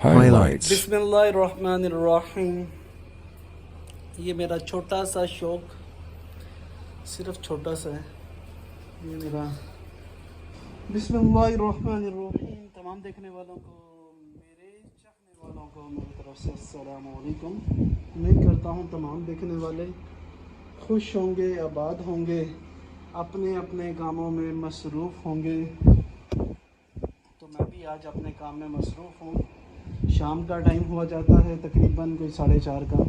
Highlights. बिस्मिल्लाहिर्रहमानिर्रहीम। ये मेरा छोटा सा शौक़, सिर्फ छोटा सा है ये मेरा। बिस्मिल्लाहिर्रहमानिर्रहीम। तमाम देखने वालों को, मेरे चाहने वालों को मेरी तरफ से अस्सलाम वालेकुम। उम्मीद करता हूँ तमाम देखने वाले खुश होंगे, आबाद होंगे, अपने अपने कामों में मसरूफ़ होंगे। तो मैं भी आज अपने काम में मसरूफ़ हूँ। शाम का टाइम हुआ जाता है, तकरीबन कोई 4:30 का।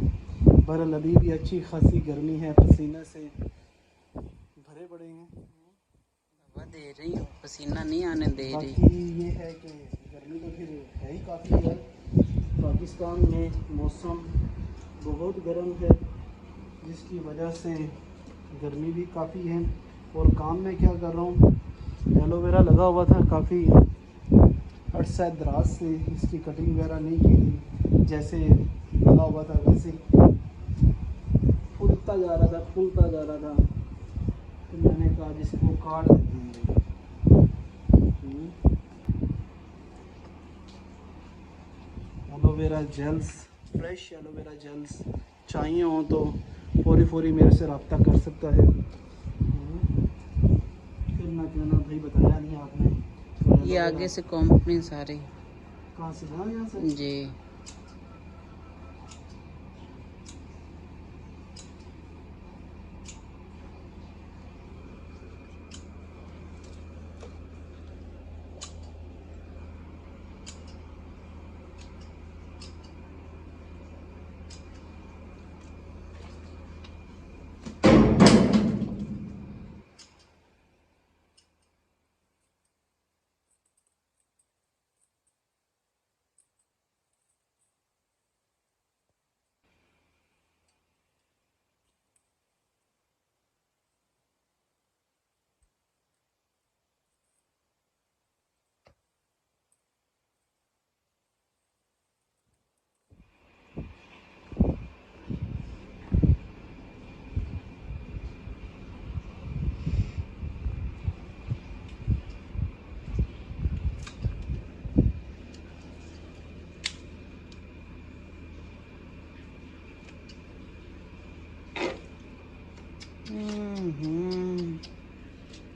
बहरहाल अभी भी अच्छी खासी गर्मी है, पसीने से भरे पड़े हैं। हवा दे रही हूँ, पसीना नहीं आने दे रही। बाकी ये है कि गर्मी तो फिर है ही काफ़ी है। पाकिस्तान में मौसम बहुत गर्म है, जिसकी वजह से गर्मी भी काफ़ी है। और काम में क्या कर रहा हूँ, एलोवेरा लगा हुआ था, काफ़ी अरसा दराज से इसकी कटिंग वगैरह नहीं की थी। जैसे लगा हुआ था वैसे फूलता जा रहा था। तो मैंने कहा जिसको काट देते हैं। Aloe vera gels, fresh aloe vera gels चाहिए हो तो फौरी मेरे से रब्ता कर सकता है। फिर ना कहना भाई बताया नहीं आपने। ये आगे से कंपनी सारी कहाँ से, यहाँ से जी।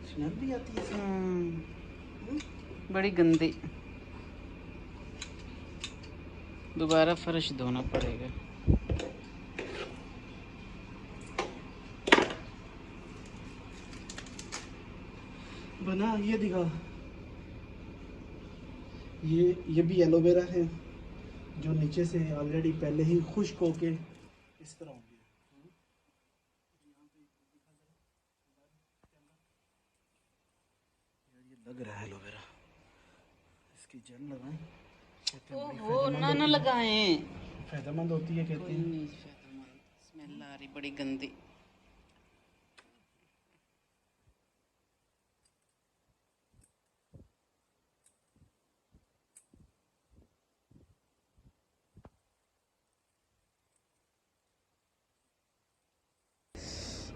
स्मेल भी आती है। बड़ी गंदी, दोबारा फर्श धोना पड़ेगा। बना ये दिखा, ये भी एलोवेरा है, जो नीचे से ऑलरेडी पहले ही खुश्क होके इस तरह हो गया। ये लग रहा है एलोवेरा, इसकी जेल लगाएं। ओहो, ना लगाएं, फायदेमंद होती है कहते हैं। नहीं फायदेमंद, स्मेल आ रही बड़ी गंदी।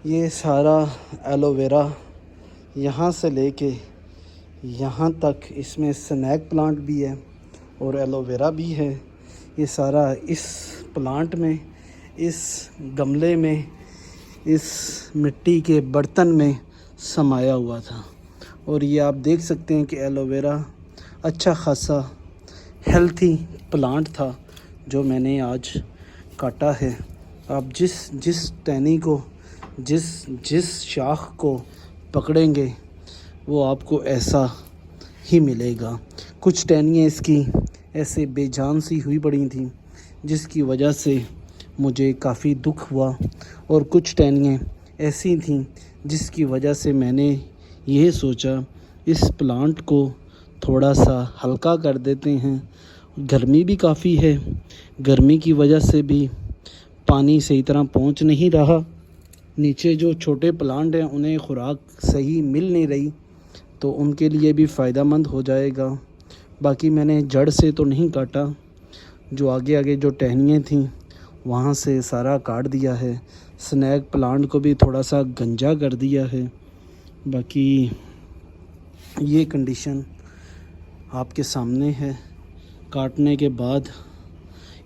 ये सारा एलोवेरा यहाँ से लेके यहाँ तक, इसमें स्नैक प्लांट भी है और एलोवेरा भी है। ये सारा इस प्लांट में, इस गमले में, इस मिट्टी के बर्तन में समाया हुआ था। और ये आप देख सकते हैं कि एलोवेरा अच्छा खासा हेल्थी प्लांट था जो मैंने आज काटा है। आप जिस टहनी को, जिस शाख को पकड़ेंगे वो आपको ऐसा ही मिलेगा। कुछ टहनियाँ इसकी ऐसे बेजान सी हुई पड़ी थी, जिसकी वजह से मुझे काफ़ी दुख हुआ। और कुछ टहनियाँ ऐसी थीं जिसकी वजह से मैंने ये सोचा इस प्लांट को थोड़ा सा हल्का कर देते हैं। गर्मी भी काफ़ी है, गर्मी की वजह से भी पानी सही तरह पहुंच नहीं रहा। नीचे जो छोटे प्लांट हैं उन्हें खुराक सही मिल नहीं रही, तो उनके लिए भी फ़ायदेमंद हो जाएगा। बाकी मैंने जड़ से तो नहीं काटा, जो आगे जो टहनियाँ थीं वहाँ से सारा काट दिया है। स्नैक प्लांट को भी थोड़ा सा गंजा कर दिया है। बाकी ये कंडीशन आपके सामने है। काटने के बाद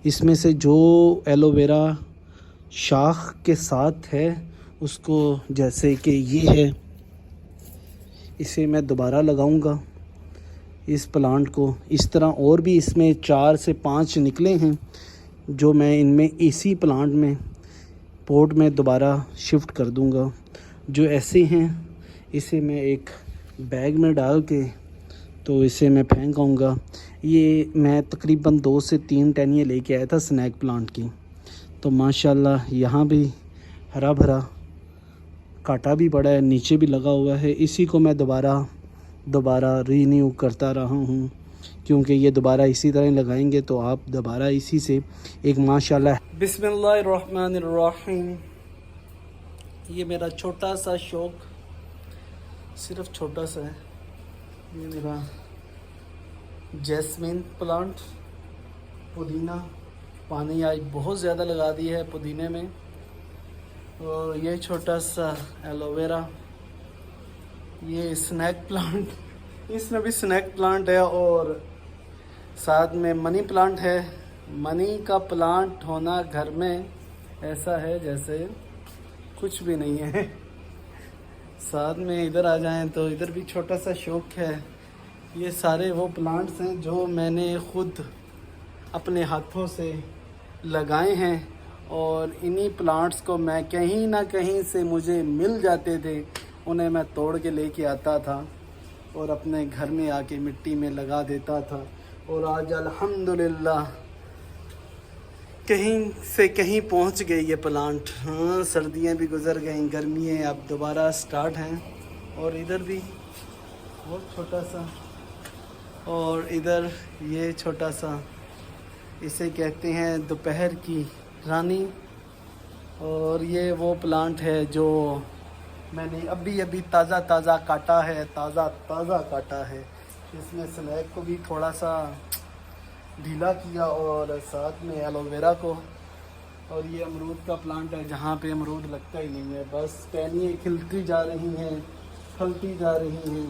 इसमें से जो एलोवेरा शाख के साथ है उसको, जैसे कि ये है, इसे मैं दोबारा लगाऊंगा इस प्लांट को। इस तरह और भी इसमें 4 से 5 निकले हैं जो मैं इनमें इसी प्लांट में पॉट में दोबारा शिफ्ट कर दूंगा। जो ऐसे हैं इसे मैं एक बैग में डाल के तो इसे मैं फेंक आऊँगा। ये मैं तकरीबन 2 से 3 टहनियाँ लेके आया था स्नैक प्लांट की, तो माशाल्लाह यहाँ भी हरा भरा कांटा भी पड़ा है, नीचे भी लगा हुआ है। इसी को मैं दोबारा रीन्यू करता रहा हूँ, क्योंकि ये दोबारा इसी तरह लगाएंगे तो आप दोबारा इसी से एक माशाल्लाह। बिस्मिल्लाहिर्रहमानिर्रहीम। ये मेरा छोटा सा शौक़, सिर्फ छोटा सा है। ये मेरा जैस्मिन प्लांट, पुदीना, पानी आज बहुत ज़्यादा लगा दिया है पुदीने में। और ये छोटा सा एलोवेरा, ये स्नैक प्लांट, इसमें भी स्नैक प्लांट है और साथ में मनी प्लांट है। मनी का प्लांट होना घर में ऐसा है जैसे कुछ भी नहीं है। साथ में इधर आ जाएं तो इधर भी छोटा सा शौक़ है। ये सारे वो प्लांट्स हैं जो मैंने खुद अपने हाथों से लगाए हैं और इन्हीं प्लांट्स को मैं कहीं ना कहीं से मुझे मिल जाते थे, उन्हें मैं तोड़ के लेके आता था और अपने घर में आके मिट्टी में लगा देता था। और आज अल्हम्दुलिल्लाह कहीं से कहीं पहुंच गए ये प्लांट। हाँ, सर्दियां भी गुजर गई, गर्मियाँ अब दोबारा स्टार्ट हैं। और इधर भी बहुत छोटा सा, और इधर ये छोटा सा, इसे कहते हैं दोपहर की रानी। और ये वो प्लांट है जो मैंने अभी ताज़ा काटा है, ताज़ा काटा है। इसमें स्नैक को भी थोड़ा सा ढीला किया और साथ में एलोवेरा को। और ये अमरूद का प्लांट है जहाँ पे अमरूद लगता ही नहीं है, बस टहनियाँ खिलती जा रही हैं, फलती जा रही हैं।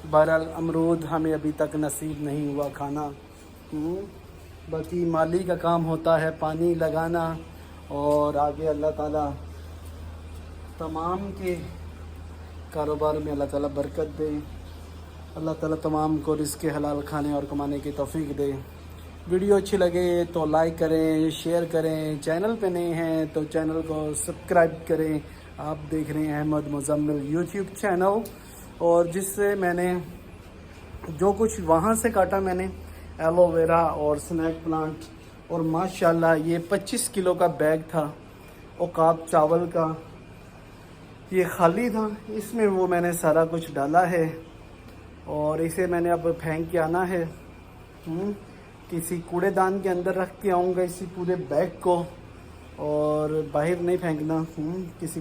बहरहाल अमरूद हमें अभी तक नसीब नहीं हुआ खाना। बाकी माली का काम होता है पानी लगाना, और आगे अल्लाह ताला तमाम के कारोबार में अल्लाह ताला बरकत दे। अल्लाह ताला तमाम को रिज़्क़ हलाल खाने और कमाने की तौफीक दे। वीडियो अच्छी लगे तो लाइक करें, शेयर करें। चैनल पे नए हैं तो चैनल को सब्सक्राइब करें। आप देख रहे हैं अहमद मुज़म्मिल यूट्यूब चैनल। और जिससे मैंने जो कुछ वहाँ से काटा, मैंने एलोवेरा और स्नैक प्लांट, और माशाल्लाह ये 25 किलो का बैग था औकाब चावल का, ये खाली था। इसमें वो मैंने सारा कुछ डाला है और इसे मैंने अब फेंक के आना है। किसी कूड़ेदान के अंदर रख के आऊँगा इसी पूरे बैग को, और बाहर नहीं फेंकना किसी